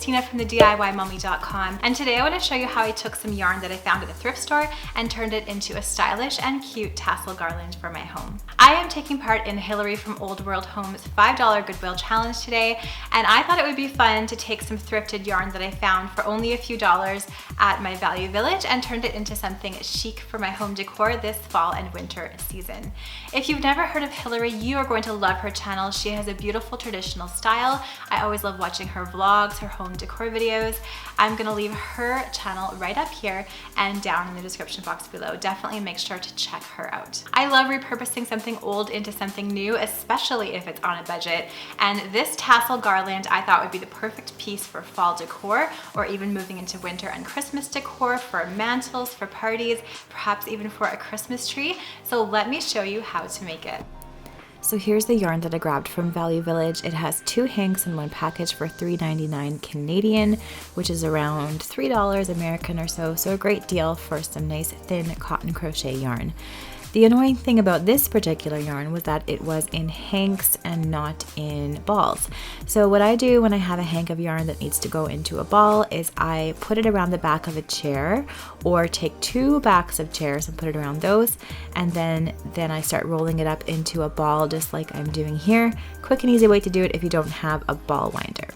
Christina from the DIYmummy.com, and today I want to show you how I took some yarn that I found at the thrift store and turned it into a stylish and cute tassel garland for my home. I am taking part in Hillary from Old World Home's $5 Goodwill challenge today, and I thought it would be fun to take some thrifted yarn that I found for only a few dollars at my Value Village and turned it into something chic for my home decor this fall and winter season. If you've never heard of Hillary, you are going to love her channel. She has a beautiful traditional style. I always love watching her vlogs, her home decor videos. I'm gonna leave her channel right up here and down in the description box below. Definitely make sure to check her out. I love repurposing something old into something new, especially if it's on a budget. And this tassel garland I thought would be the perfect piece for fall decor, or even moving into winter and Christmas decor, for mantles, for parties, perhaps even for a Christmas tree. So let me show you how to make it. So here's the yarn that I grabbed from Value Village. It has 2 hanks in one package for $3.99 Canadian, which is around $3 American or so. So a great deal for some nice thin cotton crochet yarn. The annoying thing about this particular yarn was that it was in hanks and not in balls. So what I do when I have a hank of yarn that needs to go into a ball is I put it around the back of a chair, or take 2 backs of chairs and put it around those, and then I start rolling it up into a ball just like I'm doing here. Quick and easy way to do it if you don't have a ball winder.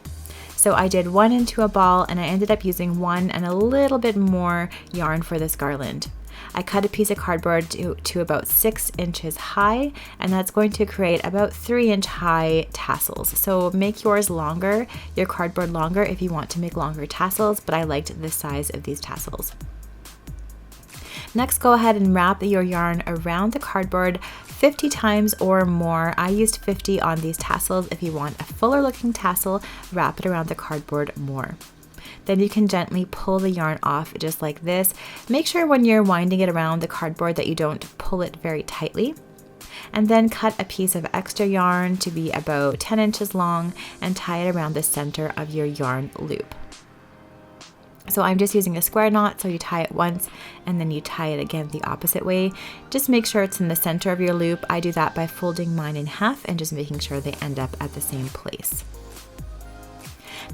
So I did 1 into a ball, and I ended up using 1 and a little bit more yarn for this garland. I cut a piece of cardboard to about 6 inches high, and that's going to create about 3-inch high tassels. So make yours longer, your cardboard longer if you want to make longer tassels, but I liked the size of these tassels. Next, go ahead and wrap your yarn around the cardboard 50 times or more. I used 50 on these tassels. If you want a fuller looking tassel, wrap it around the cardboard more. Then you can gently pull the yarn off just like this. Make sure when you're winding it around the cardboard that you don't pull it very tightly. And then cut a piece of extra yarn to be about 10 inches long and tie it around the center of your yarn loop. So I'm just using a square knot, so you tie it once and then you tie it again the opposite way. Just make sure it's in the center of your loop. I do that by folding mine in half and just making sure they end up at the same place.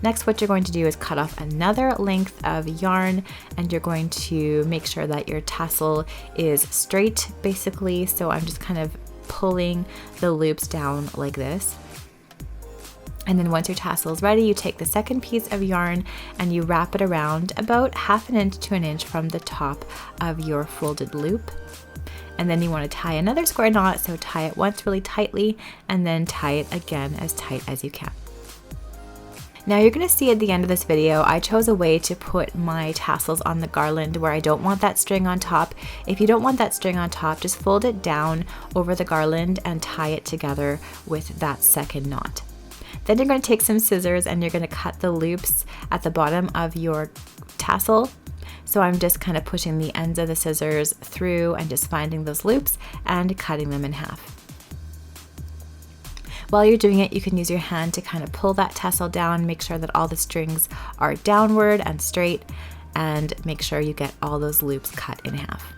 Next, what you're going to do is cut off another length of yarn, and you're going to make sure that your tassel is straight, basically. So I'm just kind of pulling the loops down like this. And then once your tassel is ready, you take the second piece of yarn and you wrap it around about 1/2 inch to 1 inch from the top of your folded loop. And then you want to tie another square knot, so tie it once really tightly and then tie it again as tight as you can. Now you're going to see at the end of this video, I chose a way to put my tassels on the garland where I don't want that string on top. If you don't want that string on top, just fold it down over the garland and tie it together with that second knot. Then you're going to take some scissors and you're going to cut the loops at the bottom of your tassel. So I'm just kind of pushing the ends of the scissors through and just finding those loops and cutting them in half. While you're doing it, you can use your hand to kind of pull that tassel down, make sure that all the strings are downward and straight, and make sure you get all those loops cut in half.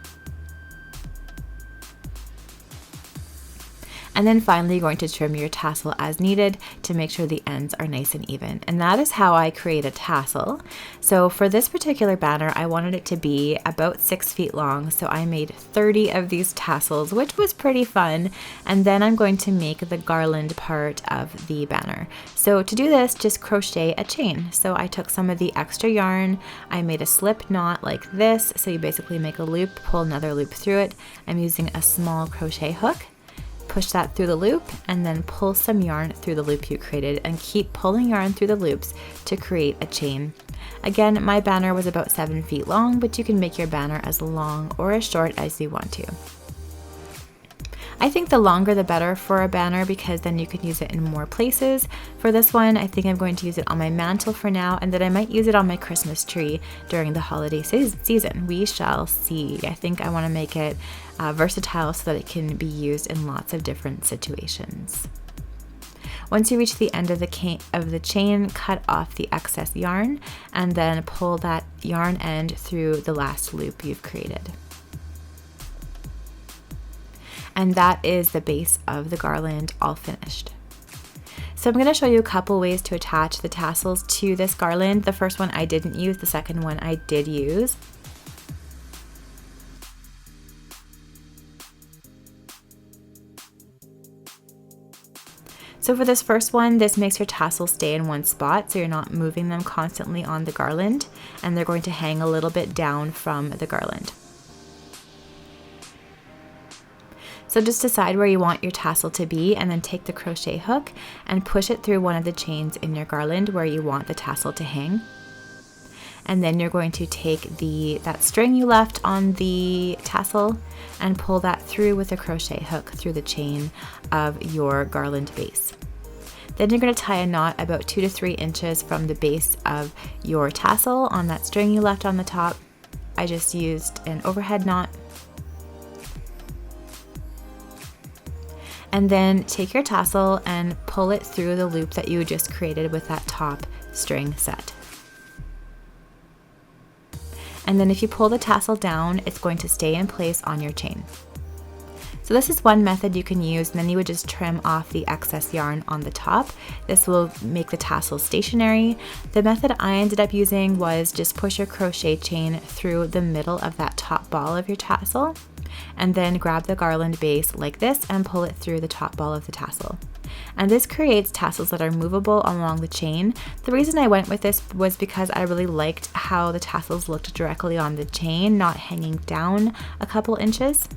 And then finally, you're going to trim your tassel as needed to make sure the ends are nice and even. And that is how I create a tassel. So for this particular banner, I wanted it to be about 6 feet long. So I made 30 of these tassels, which was pretty fun. And then I'm going to make the garland part of the banner. So to do this, just crochet a chain. So I took some of the extra yarn, I made a slip knot like this. So you basically make a loop, pull another loop through it. I'm using a small crochet hook. Push that through the loop and then pull some yarn through the loop you created, and keep pulling yarn through the loops to create a chain. Again, my banner was about 7 feet long, but you can make your banner as long or as short as you want to. I think the longer the better for a banner, because then you can use it in more places. For this one, I think I'm going to use it on my mantle for now, and then I might use it on my Christmas tree during the holiday season. We shall see. I think I want to make it versatile so that it can be used in lots of different situations. Once you reach the end of the chain, cut off the excess yarn and then pull that yarn end through the last loop you've created. And that is the base of the garland all finished. So I'm going to show you a couple ways to attach the tassels to this garland. The first one I didn't use, the second one I did use. So for this first one, this makes your tassels stay in one spot so you're not moving them constantly on the garland, and they're going to hang a little bit down from the garland. So just decide where you want your tassel to be and then take the crochet hook and push it through one of the chains in your garland where you want the tassel to hang. And then you're going to take that string you left on the tassel and pull that through with a crochet hook through the chain of your garland base. Then you're going to tie a knot about 2 to 3 inches from the base of your tassel on that string you left on the top. I just used an overhead knot. And then take your tassel and pull it through the loop that you just created with that top string set. And then if you pull the tassel down, it's going to stay in place on your chain. So this is one method you can use, and then you would just trim off the excess yarn on the top. This will make the tassel stationary. The method I ended up using was just push your crochet chain through the middle of that top ball of your tassel, and then grab the garland base like this and pull it through the top ball of the tassel. And this creates tassels that are movable along the chain. The reason I went with this was because I really liked how the tassels looked directly on the chain, not hanging down a couple inches.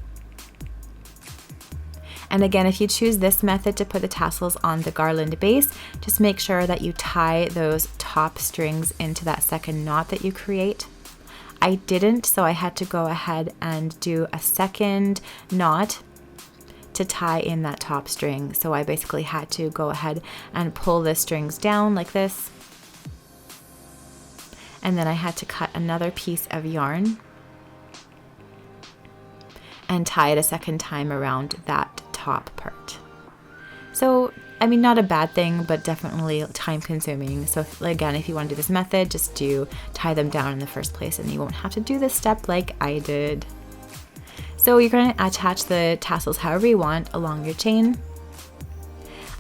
And again, if you choose this method to put the tassels on the garland base, just make sure that you tie those top strings into that second knot that you create. I didn't, so I had to go ahead and do a second knot to tie in that top string. So I basically had to go ahead and pull the strings down like this. And then I had to cut another piece of yarn and tie it a second time around that top part. So, I mean, not a bad thing, but definitely time consuming. So again, if you want to do this method, just tie them down in the first place and you won't have to do this step like I did. So you're going to attach the tassels however you want along your chain.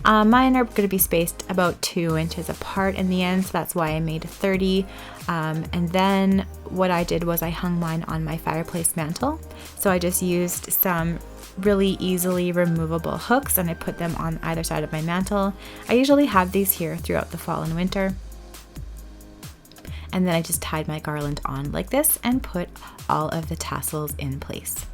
Mine are going to be spaced about 2 inches apart in the end, so that's why I made 30. And then what I did was I hung mine on my fireplace mantle. So I just used some really easily removable hooks and I put them on either side of my mantle. I usually have these here throughout the fall and winter. And then I just tied my garland on like this and put all of the tassels in place.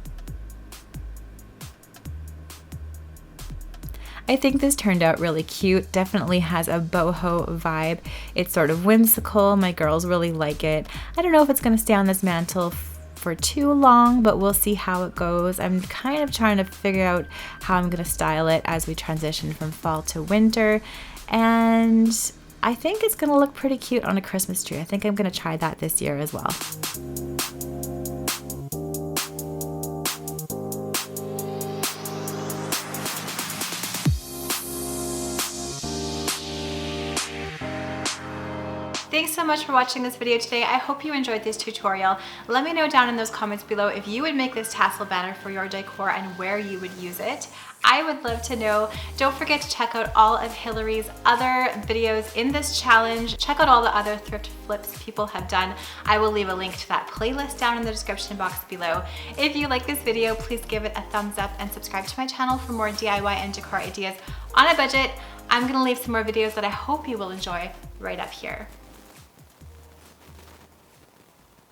I think this turned out really cute. Definitely has a boho vibe. It's sort of whimsical. My girls really like it. I don't know if it's going to stay on this mantle for too long, but we'll see how it goes. I'm kind of trying to figure out how I'm going to style it as we transition from fall to winter. And I think it's going to look pretty cute on a Christmas tree. I think I'm going to try that this year as well. Thanks so much for watching this video today. I hope you enjoyed this tutorial. Let me know down in those comments below if you would make this tassel banner for your decor and where you would use it. I would love to know. Don't forget to check out all of Hillary's other videos in this challenge. Check out all the other thrift flips people have done. I will leave a link to that playlist down in the description box below. If you like this video, please give it a thumbs up and subscribe to my channel for more DIY and decor ideas on a budget. I'm gonna leave some more videos that I hope you will enjoy right up here.